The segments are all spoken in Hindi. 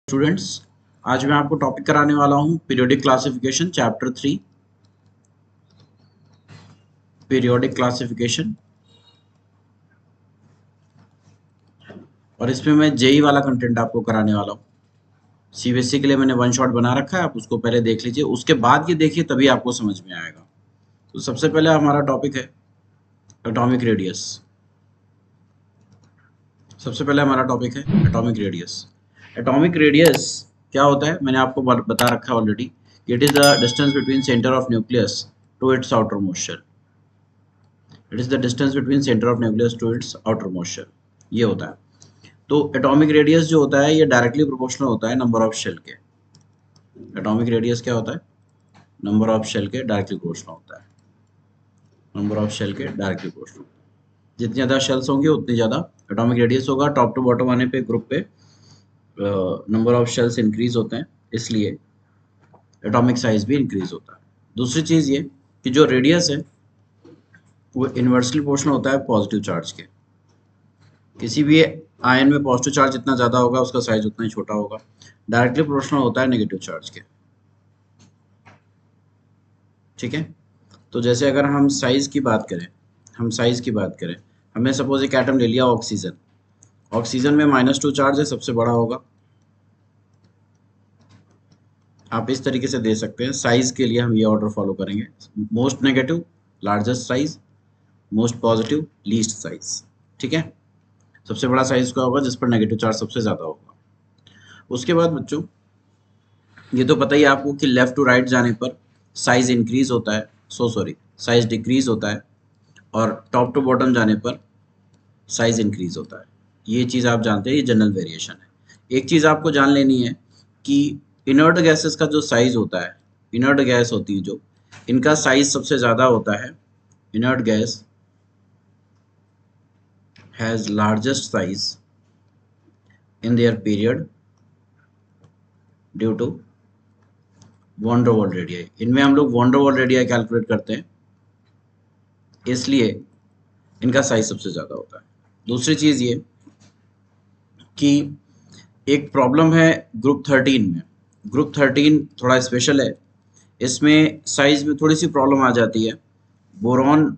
स्टूडेंट्स, आज मैं आपको टॉपिक कराने वाला हूं periodic classification chapter 3 periodic classification. और इसमें मैं जेई वाला कंटेंट आपको कराने वाला हूं। सीबीएसई के लिए मैंने वन शॉट बना रखा है, आप उसको पहले देख लीजिए, उसके बाद ये देखिए तभी आपको समझ में आएगा। तो सबसे पहले हमारा टॉपिक है एटॉमिक रेडियस। सबसे पहले हमारा टॉपिक है एटॉमिक रेडियस। एटॉमिक रेडियस क्या होता है मैंने आपको बता रखा है already. It is the distance between centre of nucleus to its outer most shell. It is the distance between centre of nucleus to its outer most shell, ये होता है। तो एटॉमिक रेडियस जो होता है ये डायरेक्टली प्रोपोर्शनल होता है नंबर ऑफ शेल के। एटॉमिक रेडियस क्या होता है? नंबर ऑफ शेल के डायरेक्टली प्रोपोर्शनल होता है। नंबर ऑफ शेल के डायरेक्टली प्रोपोर्शनल। जितनी ज़्यादा शेल्स होंगे उतनी ज़्यादा एटॉमिक रेडियस होगा। टॉप टू बॉटम आने पे ग्रुप पे नंबर ऑफ शेल्स इंक्रीज होते हैं, इसलिए एटॉमिक साइज भी इंक्रीज होता है। दूसरी चीज़ ये कि जो रेडियस है वो इन्वर्सली प्रोपोर्शनल होता है पॉजिटिव चार्ज के। किसी भी आयन में पॉजिटिव चार्ज जितना ज़्यादा होगा उसका साइज उतना ही छोटा होगा। डायरेक्टली प्रोपोर्शनल होता है नेगेटिव चार्ज के। ठीक है, तो जैसे अगर हम साइज की बात करें, हमने सपोज एक एटम ले लिया ऑक्सीजन। ऑक्सीजन में -2 चार्ज है, सबसे बड़ा होगा। आप इस तरीके से दे सकते हैं। साइज के लिए हम ये ऑर्डर फॉलो करेंगे, most negative largest size, most positive least size. ठीक है, सबसे बड़ा साइज का होगा जिस पर नेगेटिव चार्ज सबसे ज़्यादा होगा। उसके बाद बच्चों ये तो पता ही आपको कि लेफ्ट टू राइट जाने पर साइज इंक्रीज होता है, साइज डिक्रीज होता है, और टॉप टू बॉटम जाने पर साइज इंक्रीज होता है। ये चीज़ आप जानते हैं, ये जनरल वेरिएशन है। एक चीज़ आपको जान लेनी है कि इनर्ट गैसेस का जो साइज होता है, इनर्ट गैस होती है जो, इनका साइज सबसे ज़्यादा होता है। Inert gas has largest size in their period due to van der Waals radii. इनमें हम लोग von der Waals radii calculate करते हैं, इसलिए इनका साइज सबसे ज़्यादा होता है। दूसरी चीज़ ये कि एक प्रॉब्लम है ग्रुप 13 में। ग्रुप 13 थोड़ा स्पेशल है, इसमें साइज में थोड़ी सी प्रॉब्लम आ जाती है। बोरॉन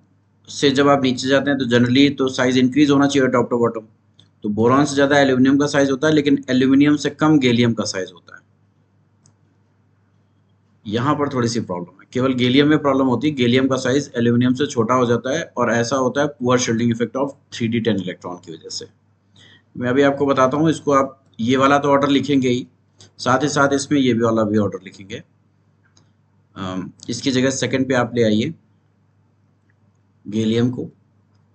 से जब आप नीचे जाते हैं तो जनरली तो साइज इंक्रीज होना चाहिए टॉप टू बॉटम। तो बोरॉन से ज़्यादा एल्यूमिनियम का साइज होता है, लेकिन एल्यूमिनियम से कम गैलियम का साइज होता है। यहाँ पर थोड़ी सी प्रॉब्लम है, केवल गैलियम में प्रॉब्लम होती है। गैलियम का साइज एल्यूमिनियम से छोटा हो जाता है, और ऐसा होता है poor shielding effect of 3d10 electron की वजह से। मैं अभी आपको बताता हूँ, इसको आप ये वाला तो ऑर्डर लिखेंगे ही, साथ ही साथ इसमें ये भी वाला भी ऑर्डर लिखेंगे। इसकी जगह सेकंड पे आप ले आइए गैलियम को,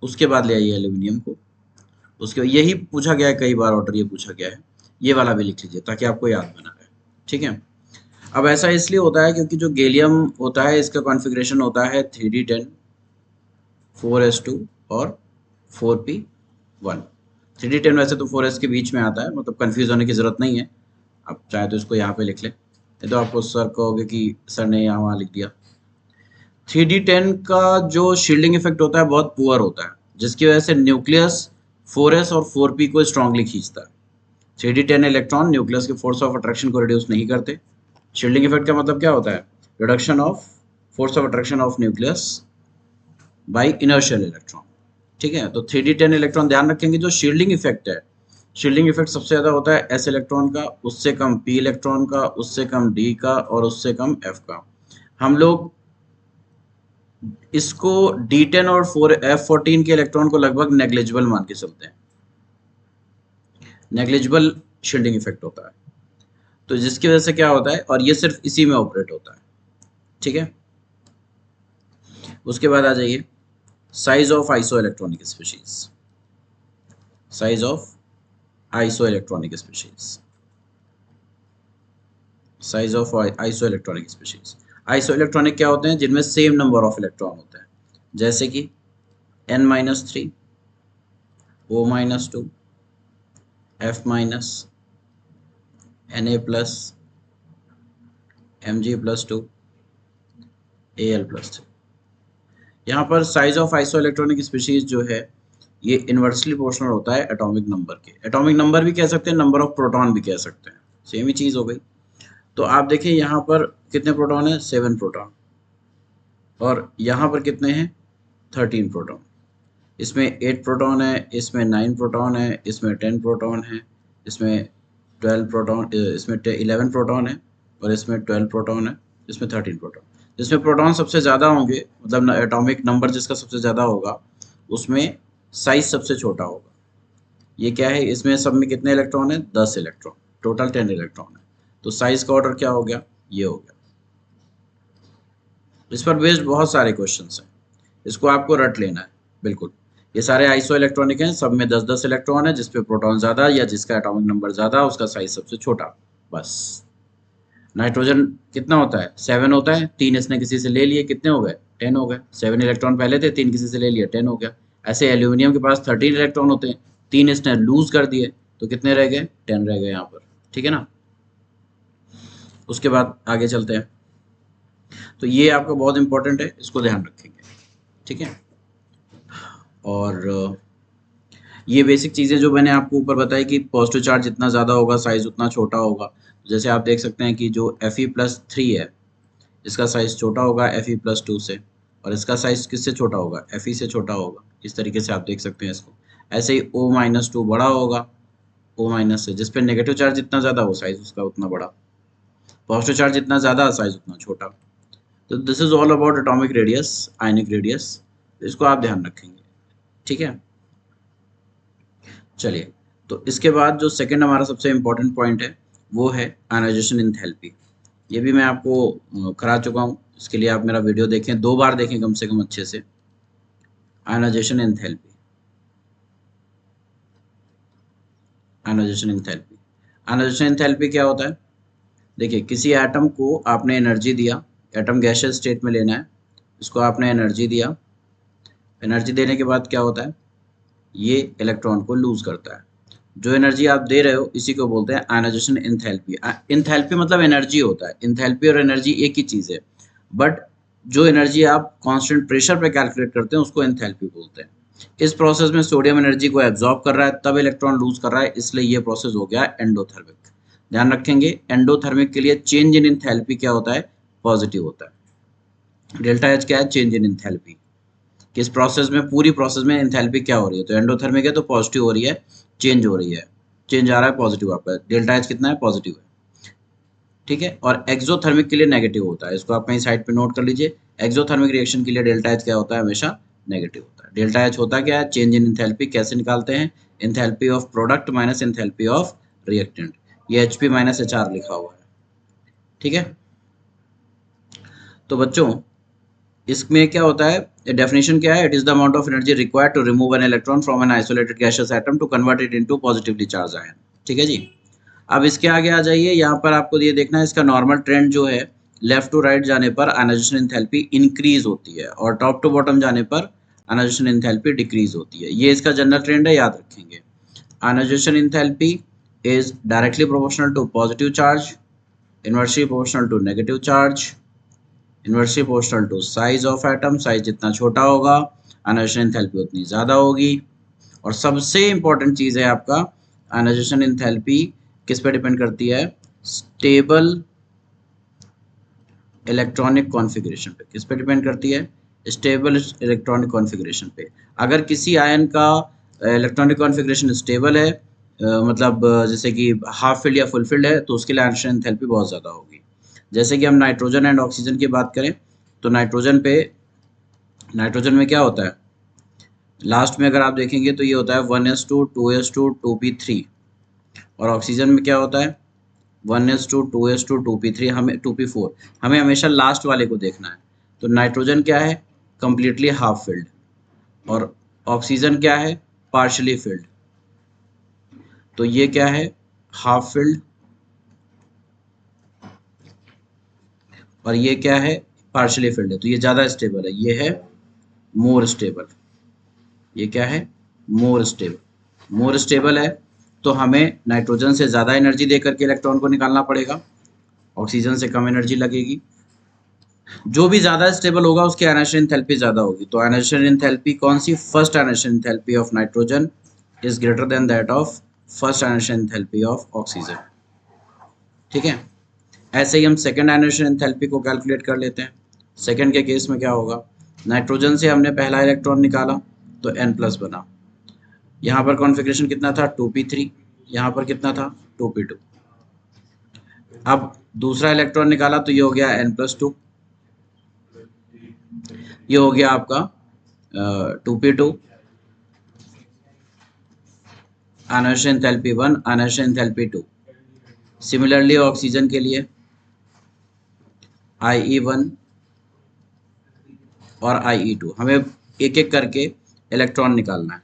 उसके बाद ले आइए एल्यूमिनियम को, उसके यही पूछा गया है कई बार ऑर्डर, ये पूछा गया है। ये वाला भी लिख लीजिए ताकि आपको याद बना रहे। ठीक है, अब ऐसा इसलिए होता है क्योंकि जो गैलियम होता है इसका कॉन्फ़िगरेशन होता है 3d10 4s2 और 4p1। 3d10 वैसे तो 4s के बीच में आता है, मतलब कंफ्यूज होने की ज़रूरत नहीं है। आप चाहे तो इसको यहाँ पे लिख लें, नहीं तो आपको सर कहोगे कि सर ने यहाँ वहाँ लिख दिया। 3d10 का जो शील्डिंग इफेक्ट होता है बहुत पुअर होता है, जिसकी वजह से न्यूक्लियस 4s और 4p को स्ट्रांगली खींचता है। 3d10 इलेक्ट्रॉन न्यूक्लियस के फोर्स ऑफ अट्रैक्शन को रिड्यूस नहीं करते। शील्डिंग इफेक्ट का मतलब क्या होता है? Reduction of force of attraction of nucleus bye inertial electron. ठीक है, तो 3d10 इलेक्ट्रॉन ध्यान रखेंगे, जो शील्डिंग इफेक्ट है, शील्डिंग इफेक्ट सबसे ज़्यादा होता है s इलेक्ट्रॉन का, उससे कम p इलेक्ट्रॉन का, उससे कम d का, और उससे कम f का। हम लोग इसको d10 और f14 के इलेक्ट्रॉन को लगभग नेग्लिजिबल मान के चलते हैं। नेग्लिजिबल शील्डिंग इफेक्ट होता है, तो जिसकी वजह से क्या होता है, और ये सिर्फ इसी में ऑपरेट होता है। ठीक है, उसके बाद आ जाइए size of iso electronic species. Size of iso electronic species. Size of iso electronic species. Iso electronic क्या होते हैं? जिनमें सेम नंबर ऑफ इलेक्ट्रॉन होते हैं, जैसे कि n-3, O-2, F-, Na+, Mg+2, Al+3। यहाँ पर size of iso electronic species जो है ये इन्वर्सली प्रोपोर्शनल होता है एटॉमिक नंबर के। एटॉमिक नंबर भी कह सकते हैं, नंबर ऑफ प्रोटॉन भी कह सकते हैं। सेम ही चीज़ हो गई। तो आप देखिए यहाँ पर कितने प्रोटॉन है, 7 प्रोटॉन, और यहाँ पर कितने हैं, 13 प्रोटॉन। इसमें 8 प्रोटॉन है, इसमें 9 प्रोटॉन है, इसमें 10 प्रोटॉन है, इसमें 12 प्रोटॉन, इसमें 11 प्रोटॉन है, और इसमें 12 प्रोटॉन है, इसमें 13 प्रोटॉन। जिसमें प्रोटॉन सबसे ज़्यादा होंगे, मतलब एटॉमिक नंबर जिसका सबसे ज़्यादा होगा, उसमें साइज सबसे छोटा होगा। ये क्या है, इसमें सब में कितने इलेक्ट्रॉन है, 10 इलेक्ट्रॉन, टोटल 10 इलेक्ट्रॉन है। तो साइज का ऑर्डर क्या हो गया, ये हो गया। इस पर बेस्ड बहुत सारे क्वेश्चंस हैं, इसको आपको रट लेना है बिल्कुल। ये सारे आइसो इलेक्ट्रॉनिक हैं, सब में 10-10 इलेक्ट्रॉन है, जिसपे प्रोटॉन ज़्यादा या जिसका एटॉमिक नंबर ज़्यादा उसका साइज सबसे छोटा, बस। नाइट्रोजन कितना होता है, 7 होता है, 3 इसने किसी से ले लिए, कितने हो गए, 10 हो गए। 7 इलेक्ट्रॉन पहले थे, 3 किसी से ले लिए, 10 हो गया। ऐसे एल्यूमिनियम के पास 13 इलेक्ट्रॉन होते हैं, 3 इसने लूज कर दिए, तो कितने रह गए, 10 रह गए यहाँ पर, ठीक है ना। उसके बाद आगे चलते हैं। तो ये आपका बहुत इंपॉर्टेंट है, इसको ध्यान रखेंगे, ठीक है। और ये बेसिक चीज़ें जो मैंने आपको ऊपर बताई कि पॉजिटिव चार्ज जितना ज़्यादा होगा साइज़ उतना छोटा होगा। जैसे आप देख सकते हैं कि जो Fe+3 है, इसका साइज़ छोटा होगा Fe+2 से, और इसका साइज़ किससे छोटा होगा, Fe से छोटा होगा। इस तरीके से आप देख सकते हैं इसको। ऐसे ही O-2 बड़ा होगा O- से, जिस पे नेगेटिव चार्ज जितना ज़्यादा हो साइज़ उसका उतना बड़ा, पॉजिटिव चार्ज जितना ज़्यादा साइज़ उतना छोटा। तो this is all about atomic radius, ionic radius, इसको आप ध्यान रखेंगे, ठीक है। चलिए, तो इसके बाद जो सेकंड हमारा सबसे इम्पोर्टेंट पॉइंट है वो है आयनाइजेशन एंथैल्पी। ये भी मैं आपको करा चुका हूँ, इसके लिए आप मेरा वीडियो देखें, 2 बार देखें कम से कम अच्छे से। Ionisation enthalpy, ionisation enthalpy, ionisation enthalpy क्या होता है, देखिए किसी एटम को आपने एनर्जी दिया, एटम गैसियस स्टेट में लेना है, इसको आपने एनर्जी दिया, एनर्जी देने के बाद क्या होता है, ये इलेक्ट्रॉन को लूज करता है। जो एनर्जी आप दे रहे हो इसी को बोलते हैं आयनाइजेशन एंथैल्पी। एंथैल्पी मतलब एनर्जी होता है, एंथैल्पी और एनर्जी एक ही चीज़ है, बट जो एनर्जी आप कांस्टेंट प्रेशर पे कैलकुलेट करते हैं उसको एंथैल्पी बोलते हैं। इस प्रोसेस में सोडियम एनर्जी को एब्जॉर्ब कर रहा है, तब इलेक्ट्रॉन लूज कर रहा है, इसलिए ये प्रोसेस हो गया एंडोथर्मिक। ध्यान रखेंगे, एंडोथर्मिक के लिए चेंज इन एंथैल्पी क्या होता है, पॉजिटिव होता है। डेल्टा एच क्या है, चेंज इन एंथैल्पी। किस प्रोसेस में, पूरी प्रोसेस में एंथैल्पी क्या हो रही है, तो एंडोथर्मिक है तो पॉजिटिव हो रही है, चेंज हो रही है, चेंज आ रहा है पॉजिटिव, आपका डेल्टा एच कितना है, पॉजिटिव है, ठीक है। और एक्सोथर्मिक के लिए नेगेटिव होता है, इसको आप कहीं साइड पे नोट कर लीजिए। एक्सोथर्मिक रिएक्शन के लिए डेल्टा एच क्या होता है, हमेशा नेगेटिव होता है। डेल्टा एच होता क्या है, चेंज इन एंथैल्पी। कैसे निकालते हैं, enthalpy of product minus enthalpy of reactant, ये एचपी माइनस एचआर लिखा हुआ है, ठीक है। तो बच्चों इसमें क्या होता है, डेफिनेशन क्या है, it is the amount of energy required to remove an electron from an isolated gaseous atom to convert it into positively charge ion, ठीक है जी। अब इसके आगे आ जाइए, यहाँ पर आपको ये देखना है इसका नॉर्मल ट्रेंड जो है, लेफ्ट टू राइट जाने पर आयनाइजेशन एंथैल्पी इंक्रीज होती है, और टॉप टू बॉटम जाने पर आयनाइजेशन एंथैल्पी डिक्रीज होती है। ये इसका जनरल ट्रेंड है, याद रखेंगे। Ionisation enthalpy is directly proportional to positive charge, inversely proportional to negative charge, inversely proportional to size of atom, size जितना छोटा होगा आयनाइजेशन एंथैल्पी उतनी ज़्यादा होगी। और सबसे इंपॉर्टेंट चीज़ है आपका, आयनाइजेशन एंथैल्पी किस पे डिपेंड करती है, स्टेबल इलेक्ट्रॉनिक कॉन्फ़िगरेशन पे। किस पे डिपेंड करती है, स्टेबल इलेक्ट्रॉनिक कॉन्फ़िगरेशन पे। अगर किसी आयन का इलेक्ट्रॉनिक कॉन्फ़िगरेशन स्टेबल है, मतलब जैसे कि हाफ फिल्ड या फुल फिल्ड है, तो उसके लिए आयनाइजेशन एंथैल्पी बहुत ज़्यादा होगी। जैसे कि हम नाइट्रोजन एंड ऑक्सीजन की बात करें, तो नाइट्रोजन में क्या होता है, लास्ट में अगर आप देखेंगे तो ये होता है 1s2 2s2 2p3, और ऑक्सीजन में क्या होता है 1s2 2s2 2p3, हमें 2p4, हमें हमेशा लास्ट वाले को देखना है। तो नाइट्रोजन क्या है, कंप्लीटली हाफ फिल्ड, और ऑक्सीजन क्या है, पार्शली फिल्ड। तो ये क्या है, हाफ फिल्ड, और ये क्या है, पार्शली फिल्ड है, तो ये ज़्यादा स्टेबल है, ये है मोर स्टेबल। ये क्या है, मोर स्टेबल। मोर स्टेबल है तो हमें नाइट्रोजन से ज़्यादा एनर्जी दे करके इलेक्ट्रॉन को निकालना पड़ेगा, ऑक्सीजन से कम एनर्जी लगेगी। जो भी ज़्यादा स्टेबल होगा उसकी आयनाइजेशन एंथैल्पी ज़्यादा होगी। तो आयनाइजेशन एंथैल्पी कौन सी, first ionization enthalpy of nitrogen is greater than that of first ionization enthalpy of oxygen. ठीक है। ऐसे ही हम सेकेंड आयनाइजेशन एंथैल्पी को कैलकुलेट कर लेते हैं। सेकेंड के केस में क्या होगा, नाइट्रोजन से हमने पहला इलेक्ट्रॉन निकाला तो N+ बना, यहाँ पर कॉन्फ़िगरेशन कितना था 2p3, यहाँ पर कितना था 2p2। अब दूसरा इलेक्ट्रॉन निकाला तो ये हो गया N+2, ये हो गया आपका 2p2, ionisation enthalpy 1, ionisation enthalpy 2। Similarly oxygen के लिए IE1 और IE2, हमें एक एक करके इलेक्ट्रॉन निकालना है।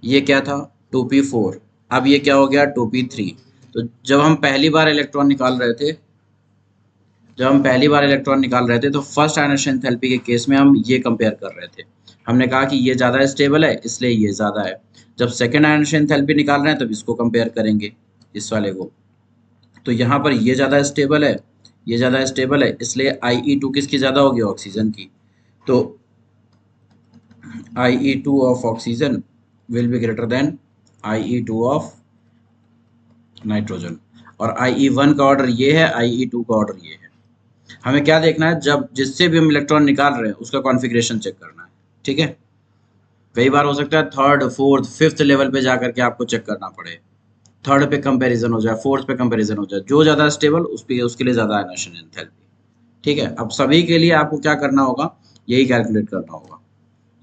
ये क्या था 2p4, अब ये क्या हो गया 2p3। तो जब हम पहली बार इलेक्ट्रॉन निकाल रहे थे तो फर्स्ट आयनाइजेशन एंथैल्पी के केस में हम ये कंपेयर कर रहे थे, हमने कहा कि ये ज़्यादा स्टेबल है इसलिए ये ज़्यादा है। जब सेकेंड आयनाइजेशन एंथैल्पी निकाल रहे हैं तब इसको कंपेयर करेंगे, इस वाले को। तो यहाँ पर ये ज़्यादा स्टेबल है, ये ज़्यादा स्टेबल है, इसलिए IE2 किसकी ज़्यादा होगी, ऑक्सीजन की। तो IE2 of oxygen will be greater then IE2 of nitrogen. और IE1 का ऑर्डर ये है, IE2 का ऑर्डर ये है। हमें क्या देखना है, जब जिससे भी हम इलेक्ट्रॉन निकाल रहे हैं उसका कॉन्फ़िगरेशन चेक करना है, ठीक है। कई बार हो सकता है थर्ड, फोर्थ, फिफ्थ लेवल पे जा करके आपको चेक करना पड़े, थर्ड पे कंपैरिजन हो जाए, फोर्थ पे कंपैरिजन हो जाए, जो ज़्यादा स्टेबल उसके लिए ज़्यादा आयनाइजेशन एंथैल्पी, ठीक है। अब सभी के लिए आपको क्या करना होगा, यही कैलकुलेट करना होगा।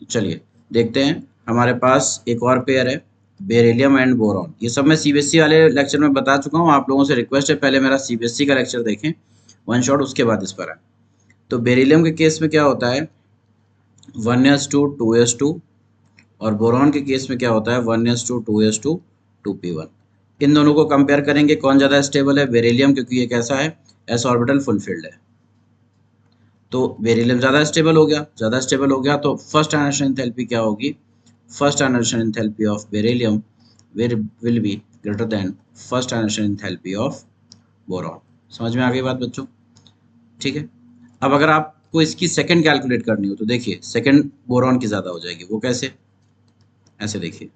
तो चलिए देखते हैं, हमारे पास एक और पेयर है, बेरिलियम एंड बोरॉन। ये सब मैं CBSE वाले लेक्चर में बता चुका हूँ, आप लोगों से रिक्वेस्ट है पहले मेरा CBSE का लेक्चर देखें वन शॉट, उसके बाद इस पर आए। तो बेरिलियम के केस में क्या होता है 1s2 2s2, और बोरॉन के केस में क्या होता है 1s2 2s2 2p1। इन दोनों को कंपेयर करेंगे कौन ज़्यादा स्टेबल है, बेरिलियम, क्योंकि ये कैसा है, s ऑर्बिटल फुलफिल्ड है। तो बेरिलियम ज़्यादा स्टेबल हो गया, तो फर्स्ट आयनाइजेशन एंथैल्पी क्या होगी, first ionization enthalpy of beryllium will be greater than first ionization enthalpy of boron. समझ में आ गई बात बच्चों, ठीक है। अब अगर आपको इसकी सेकंड कैलकुलेट करनी हो तो देखिए सेकंड बोरॉन की ज़्यादा हो जाएगी, वो कैसे, ऐसे देखिए,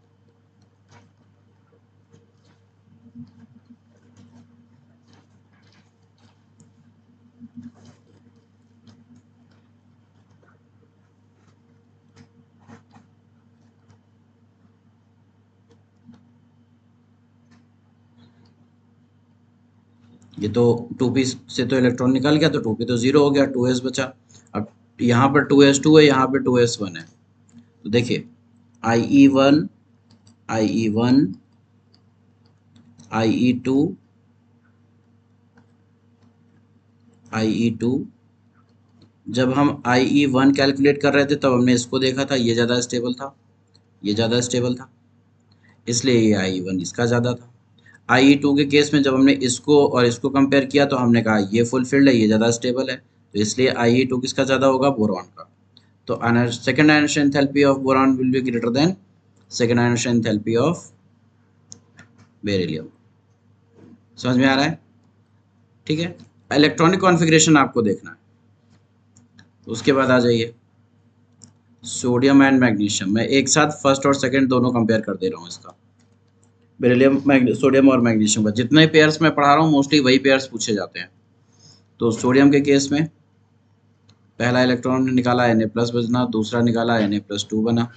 ये तो 2p से तो इलेक्ट्रॉन निकल गया, तो 2p तो 0 हो गया, 2s बचा। अब यहाँ पर 2s2 है, यहाँ पे 2s1 है, तो देखिए IE1 IE1 IE2 IE2। जब हम IE1 कैलकुलेट कर रहे थे तब हमने इसको देखा था, ये ज़्यादा स्टेबल था, ये ज़्यादा स्टेबल था, इसलिए ये IE1 इसका ज़्यादा था। IE2 के केस में जब हमने इसको और इसको कंपेयर किया तो हमने कहा ये फुलफिल्ड है, ये ज़्यादा स्टेबल है, तो इसलिए IE2 किसका ज़्यादा होगा, बोरॉन का। तो second ionization enthalpy of boron will be greater than second ionization enthalpy of beryllium. समझ में आ रहा है, ठीक है। इलेक्ट्रॉनिक कॉन्फ़िगरेशन आपको देखना है, उसके बाद आ जाइए सोडियम एंड मैग्नीशियम। मैं एक साथ फर्स्ट और सेकंड दोनों कंपेयर कर दे रहा हूँ इसका, बेरिलियम सोडियम और मैग्नीशियम का। जितने पेयर्स मैं पढ़ा रहा हूँ मोस्टली वही पेयर्स पूछे जाते हैं। तो सोडियम के केस में पहला इलेक्ट्रॉन निकाला Na+ बना, दूसरा निकाला Na+2 बना।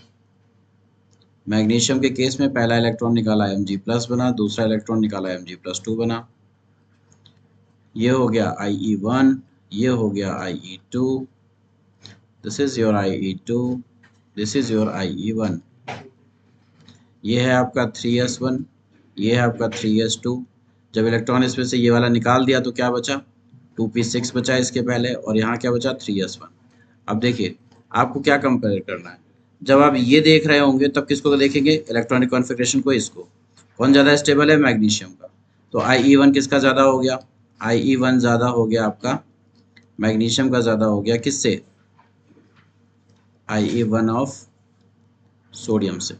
मैग्नीशियम के केस में पहला इलेक्ट्रॉन निकाला Mg+ बना, दूसरा इलेक्ट्रॉन निकाला Mg+2 बना। ये हो गया IE1, ये हो गया IE2, this is your IE2, this is your IE1। ये है आपका 3s1, ये है आपका 3s2। जब इलेक्ट्रॉन इसमें से ये वाला निकाल दिया तो क्या बचा 2p6 बचा इसके पहले, और यहाँ क्या बचा 3s1। अब देखिए आपको क्या कंपेयर करना है, जब आप ये देख रहे होंगे तब किसको देखेंगे, इलेक्ट्रॉनिक कॉन्फ़िगरेशन को। इसको कौन ज़्यादा स्टेबल है, मैग्नीशियम का। तो IE1 किसका ज़्यादा हो गया, IE1 ज़्यादा हो गया आपका मैग्नीशियम का, ज़्यादा हो गया किससे, IE1 ऑफ सोडियम से।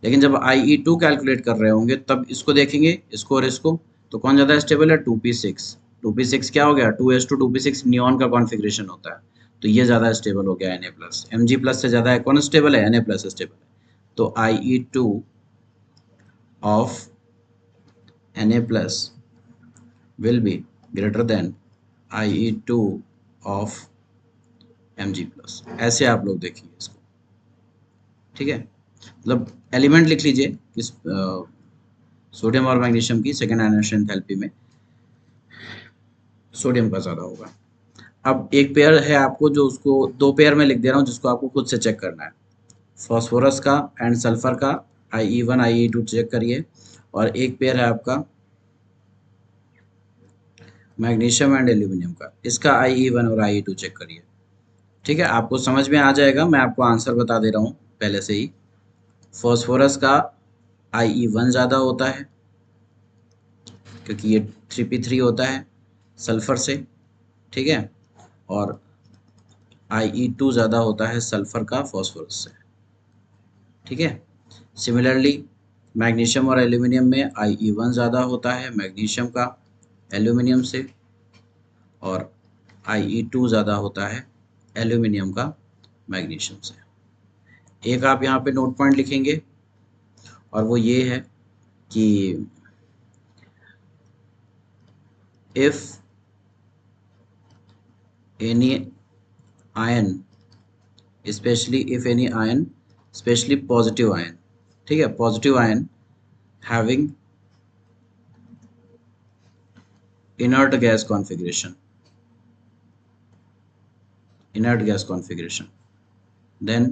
लेकिन जब IE2 कैलकुलेट कर रहे होंगे तब इसको देखेंगे, इसको और इसको, तो कौन ज़्यादा स्टेबल है 2p6। 2p6 क्या हो गया 2s2 2p6 नियॉन का कॉन्फ़िगरेशन होता है, तो ये ज़्यादा स्टेबल हो गया Na+। Mg+ से ज़्यादा है कौन स्टेबल है, Na+ स्टेबल है। तो IE2 of Na plus will be greater than IE2 of Mg plus। ऐसे आप लोग देखिए इसको, ठीक है। मतलब एलिमेंट लिख लीजिए किस सोडियम और मैग्नीशियम की सेकेंड आयनाइजेशन एंथैल्पी में सोडियम का ज़्यादा होगा। अब एक पेयर है आपको जो उसको दो पेयर में लिख दे रहा हूँ जिसको आपको खुद से चेक करना है। फॉस्फोरस का एंड सल्फर का IE1 IE2 चेक करिए, और एक पेयर है आपका मैग्नीशियम एंड एल्यूमिनियम का, इसका IE1 और IE2 चेक करिए। ठीक है, आपको समझ में आ जाएगा, मैं आपको आंसर बता दे रहा हूँ पहले से ही। फॉस्फोरस का IE1 ज़्यादा होता है क्योंकि ये 3p3 होता है सल्फर से, ठीक है, और IE2 ज़्यादा होता है सल्फर का फॉस्फोरस से, ठीक है। सिमिलरली मैग्नीशियम और एल्यूमिनियम में IE1 ज़्यादा होता है मैग्नीशियम का एल्यूमिनियम से, और IE2 ज़्यादा होता है एल्यूमिनियम का मैग्नीशियम से। एक आप यहाँ पे नोट पॉइंट लिखेंगे, और वो ये है कि if any ion specially positive ion, ठीक है, positive ion having inert gas configuration then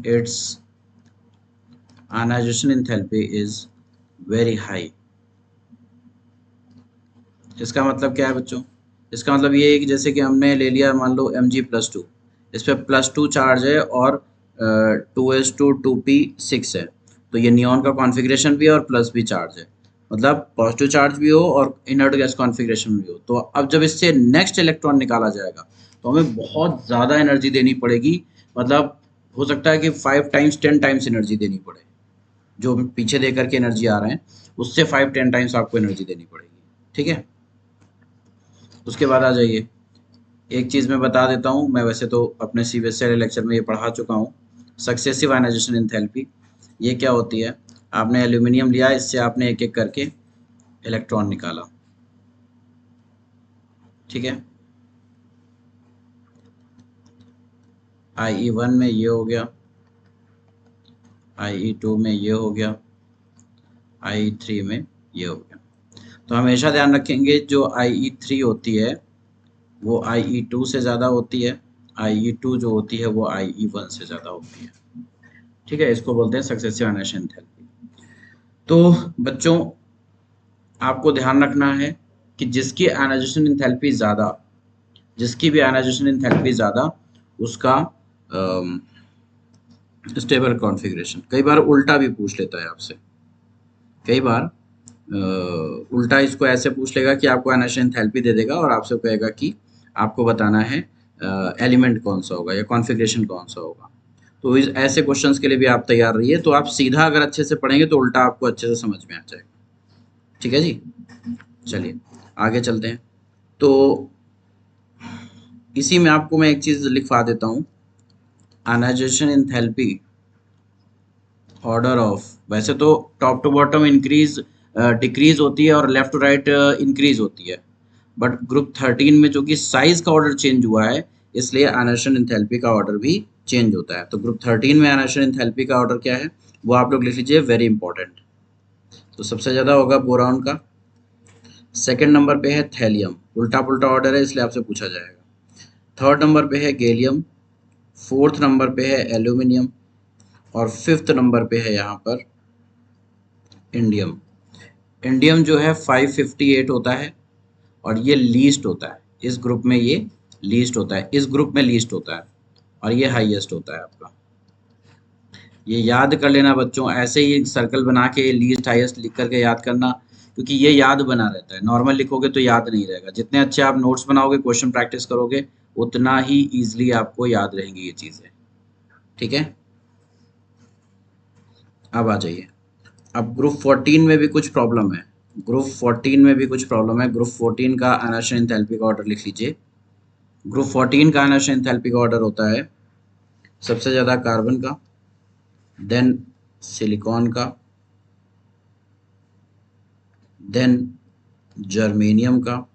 its ionization enthalpy is very high। इसका मतलब क्या है बच्चों? इसका मतलब ये है कि जैसे कि हमने ले लिया मान लो Mg+2, इस पर +2 चार्ज है और 2s2 2p6 है, तो ये नियॉन का कॉन्फ़िगरेशन भी है और प्लस भी चार्ज है, मतलब पॉजिटिव चार्ज भी हो और इनर्ट गैस कॉन्फ़िगरेशन भी हो। तो अब जब इससे नेक्स्ट इलेक्ट्रॉन निकाला जाएगा तो हमें बहुत ज़्यादा एनर्जी देनी पड़ेगी, मतलब हो सकता है कि 5 टाइम्स 10 टाइम्स एनर्जी देनी पड़े, जो पीछे दे करके एनर्जी आ रहे हैं उससे 5-10 टाइम्स आपको एनर्जी देनी पड़ेगी, ठीक है। उसके बाद आ जाइए, एक चीज़ मैं बता देता हूँ, मैं वैसे तो अपने CBSE वाले लेक्चर में ये पढ़ा चुका हूँ, सक्सेसिव आयनाइजेशन एंथैल्पी। ये क्या होती है? आपने एल्यूमिनियम लिया, इससे आपने एक एक करके इलेक्ट्रॉन निकाला, ठीक है। IE1 में ये हो गया, IE2 में ये हो गया, IE3 में ये हो गया। तो हमेशा ध्यान रखेंगे जो IE3 होती है वो IE2 से ज़्यादा होती है, IE2 जो होती है वो IE1 से ज़्यादा होती है, ठीक है। इसको बोलते हैं सक्सेसिव आयनाइजेशन एंथैल्पी। तो बच्चों आपको ध्यान रखना है कि जिसकी आयनाइजेशन एंथैल्पी ज़्यादा, जिसकी भी आयनाइजेशन एंथैल्पी ज़्यादा, उसका स्टेबल कॉन्फ़िगरेशन। कई बार उल्टा भी पूछ लेता है आपसे, कई बार उल्टा इसको ऐसे पूछ लेगा कि आपको आयनाइजेशन एंथैल्पी दे देगा और आपसे कहेगा कि आपको बताना है एलिमेंट कौन सा होगा या कॉन्फ़िगरेशन कौन सा होगा। तो इस ऐसे क्वेश्चंस के लिए भी आप तैयार रहिए। तो आप सीधा अगर अच्छे से पढ़ेंगे तो उल्टा आपको अच्छे से समझ में आ जाएगा, ठीक है जी। चलिए आगे चलते हैं। तो इसी में आपको मैं एक चीज़ लिखवा देता हूँ, आयनाइजेशन एंथैल्पी ऑर्डर ऑफ, वैसे तो top to bottom increase decrease होती है और लेफ्ट टू राइट इंक्रीज होती है, बट ग्रुप 13 में जो कि साइज का ऑर्डर चेंज हुआ है इसलिए आयनाइजेशन एंथैल्पी का ऑर्डर भी चेंज होता है। तो ग्रुप 13 में आयनाइजेशन एंथैल्पी का ऑर्डर क्या है वो आप लोग लिख लीजिए, वेरी इंपॉर्टेंट। तो सबसे ज़्यादा होगा बोरॉन का, सेकेंड नंबर पे है थैलियम, उल्टा पुल्टा ऑर्डर है इसलिए आपसे पूछा जाएगा। थर्ड नंबर पे है गैलियम, फोर्थ नंबर पे है एल्यूमिनियम, और फिफ्थ नंबर पे है यहाँ पर इंडियम। इंडियम जो है 558 होता है और ये लीस्ट होता है, इस ग्रुप में ये लीस्ट होता है, इस ग्रुप में लीस्ट होता है, और ये हाईएस्ट होता है आपका। ये याद कर लेना बच्चों, ऐसे ही सर्कल बना के लीस्ट हाईएस्ट लिख करके याद करना, क्योंकि ये याद बना रहता है। नॉर्मल लिखोगे तो याद नहीं रहेगा, जितने अच्छे आप नोट्स बनाओगे क्वेश्चन प्रैक्टिस करोगे उतना ही ईजिली आपको याद रहेंगी ये चीज़ें, ठीक है। अब आ जाइए, अब ग्रुप 14 में भी कुछ प्रॉब्लम है, ग्रुप 14 में भी कुछ प्रॉब्लम है। ग्रुप 14 का आयनाइजेशन एंथैल्पी का ऑर्डर लिख लीजिए। ग्रुप 14 का आयनाइजेशन एंथैल्पी का ऑर्डर होता है सबसे ज़्यादा कार्बन का, देन सिलिकॉन का, देन जर्मेनियम का,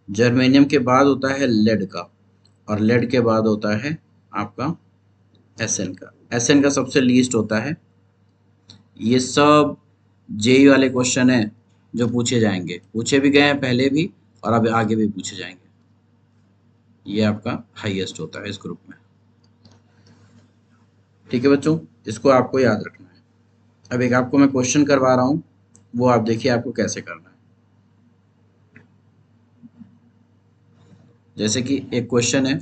जर्मेनियम के बाद होता है लेड का, और लेड के बाद होता है आपका एसएन का। एसएन का सबसे लीस्ट होता है। ये सब जेई वाले क्वेश्चन है जो पूछे जाएंगे, पूछे भी गए हैं पहले भी और अब आगे भी पूछे जाएंगे। ये आपका हाईएस्ट होता है इस ग्रुप में। ठीक है बच्चों, इसको आपको याद रखना है। अब एक आपको मैं क्वेश्चन करवा रहा हूँ, वो आप देखिए आपको कैसे करना है। जैसे कि एक क्वेश्चन है,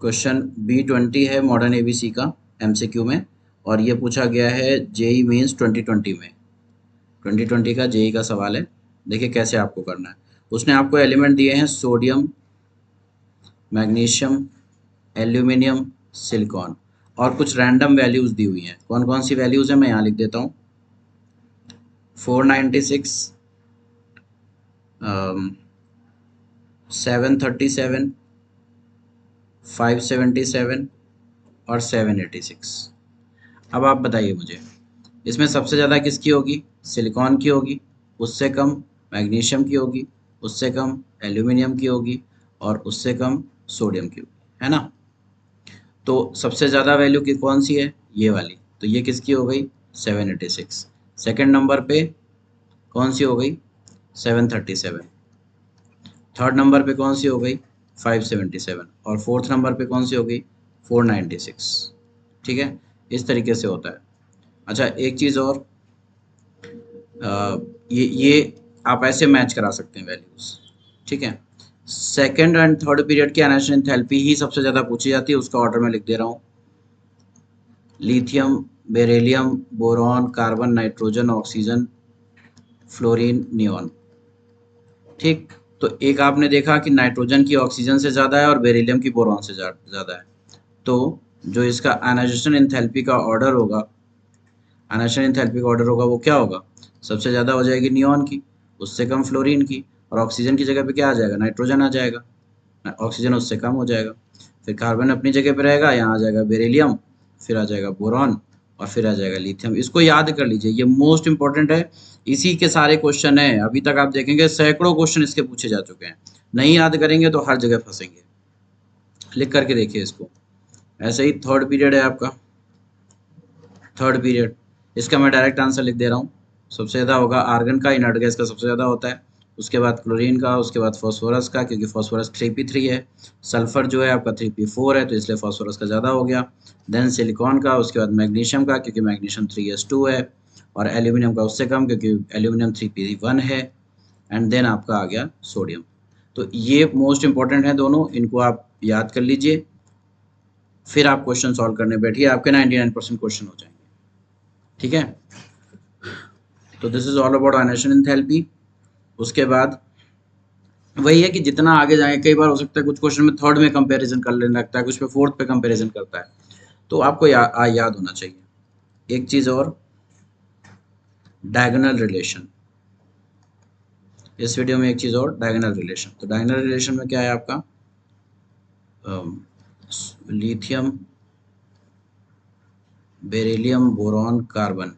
क्वेश्चन B20 है मॉडर्न एबीसी का एमसीक्यू में, और ये पूछा गया है जेई मेंस 2020 में। 2020 का जेई का सवाल है। देखिए कैसे आपको करना है। उसने आपको एलिमेंट दिए हैं सोडियम, मैग्नीशियम, एल्यूमिनियम, सिलिकॉन, और कुछ रैंडम वैल्यूज दी हुई हैं। कौन कौन सी वैल्यूज है मैं यहाँ लिख देता हूँ। 496, 737, 577 और 786। अब आप बताइए मुझे, इसमें सबसे ज़्यादा किसकी होगी? सिलिकॉन की होगी, उससे कम मैग्नीशियम की होगी, उससे कम एल्यूमिनियम की होगी, और उससे कम सोडियम की होगी, है ना। तो सबसे ज़्यादा वैल्यू की कौन सी है? ये वाली। तो ये किसकी हो गई? 786। सेकंड नंबर पे कौन सी हो गई? 737। थर्ड नंबर पे कौन सी हो गई? 577। और फोर्थ नंबर पे कौन सी हो गई? 496। ठीक है, इस तरीके से होता है। अच्छा एक चीज़ और, ये आप ऐसे मैच करा सकते हैं वैल्यूज। ठीक है, सेकंड एंड थर्ड पीरियड की एनर्जी एंथैल्पी ही सबसे ज़्यादा पूछी जाती है, उसका ऑर्डर मैं लिख दे रहा हूँ। Lithium, beryllium, boron, carbon, nitrogen, oxygen, fluorine, neon. ठीक, तो एक आपने देखा कि नाइट्रोजन की ऑक्सीजन से ज़्यादा है और बेरिलियम की बोरॉन से ज़्यादा है। तो जो इसका आयनाइजेशन एंथैल्पी का ऑर्डर होगा, आयनाइजेशन एंथैल्पी का ऑर्डर होगा, वो क्या होगा? सबसे ज़्यादा हो जाएगी नियॉन की, उससे कम फ्लोरीन की, और ऑक्सीजन की जगह पे क्या आ जाएगा? नाइट्रोजन आ जाएगा। ऑक्सीजन उससे कम हो जाएगा। फिर कार्बन अपनी जगह पे रहेगा, यहाँ आ जाएगा बेरिलियम, फिर आ जाएगा बोरॉन, और फिर आ जाएगा लिथियम। इसको याद कर लीजिए, ये मोस्ट इंपॉर्टेंट है। इसी के सारे क्वेश्चन है, अभी तक आप देखेंगे सैकड़ों क्वेश्चन इसके पूछे जा चुके हैं। नहीं याद करेंगे तो हर जगह फंसेंगे। लिख करके देखिए इसको। ऐसे ही थर्ड पीरियड है आपका, थर्ड पीरियड, इसका मैं डायरेक्ट आंसर लिख दे रहा हूँ। सबसे ज़्यादा होगा आर्गन का, इनर्ट गैस का सबसे ज़्यादा होता है, उसके बाद क्लोरीन का, उसके बाद फॉस्फोरस का, क्योंकि फॉस्फोरस 3p3 है, सल्फर जो है आपका 3p4 है, तो इसलिए फॉस्फोरस का ज़्यादा हो गया। देन सिलिकॉन का, उसके बाद मैग्नीशियम का, क्योंकि मैग्नीशियम 3s2 है, और एल्यूमिनियम का उससे कम, क्योंकि एल्यूमिनियम 3p1 है। एंड देन आपका आ गया सोडियम। तो ये मोस्ट इंपॉर्टेंट है दोनों, इनको आप याद कर लीजिए। फिर आप क्वेश्चन सॉल्व करने बैठिए, आपके 99% क्वेश्चन हो जाएंगे। ठीक है, तो this is all about ionisation enthalpy. उसके बाद वही है कि जितना आगे जाएंगे, कई बार हो सकता है कुछ क्वेश्चन में थर्ड में कंपैरिजन कर लेने लगता है, कुछ पे फोर्थ पे कंपैरिजन करता है, तो आपको याद होना चाहिए। एक चीज और, डायगोनल रिलेशन। इस वीडियो में एक चीज और, डायगोनल रिलेशन। तो डायगोनल रिलेशन में क्या है आपका? Lithium, beryllium, boron, carbon,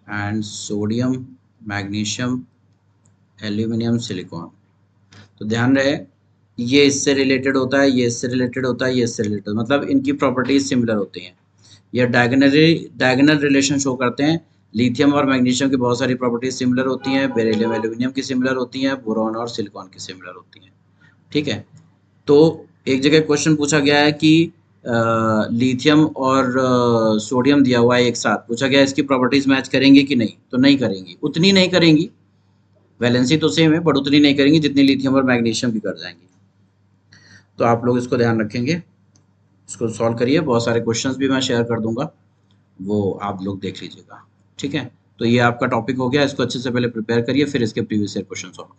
and sodium, magnesium, aluminium, silicon. तो ध्यान रहे, ये इससे रिलेटेड होता है, ये इससे रिलेटेड होता है, ये इससे रिलेटेड, मतलब इनकी प्रॉपर्टीज सिमिलर होती हैं। ये डायगोनल रिलेशन शो करते हैं। लिथियम और मैग्नीशियम की बहुत सारी प्रॉपर्टीज सिमिलर होती हैं, बेरिलियम एल्यूमिनियम की सिमिलर होती हैं, बोरॉन और सिलिकॉन की सिमिलर होती हैं। ठीक है, तो एक जगह क्वेश्चन पूछा गया है कि लिथियम और सोडियम दिया हुआ है एक साथ, पूछा गया है इसकी प्रॉपर्टीज मैच करेंगी कि नहीं? तो नहीं करेंगी, उतनी नहीं करेंगी, वैलेंसी तो सेम है बट उतनी नहीं करेंगी जितनी लिथियम और मैग्नीशियम की कर जाएंगी। तो आप लोग इसको ध्यान रखेंगे, इसको सॉल्व करिए। बहुत सारे क्वेश्चंस भी मैं शेयर कर दूंगा, वो आप लोग देख लीजिएगा। ठीक है, तो ये आपका टॉपिक हो गया, इसको अच्छे से पहले प्रिपेयर करिए, फिर इसके प्रीवियस ईयर क्वेश्चन सॉल्व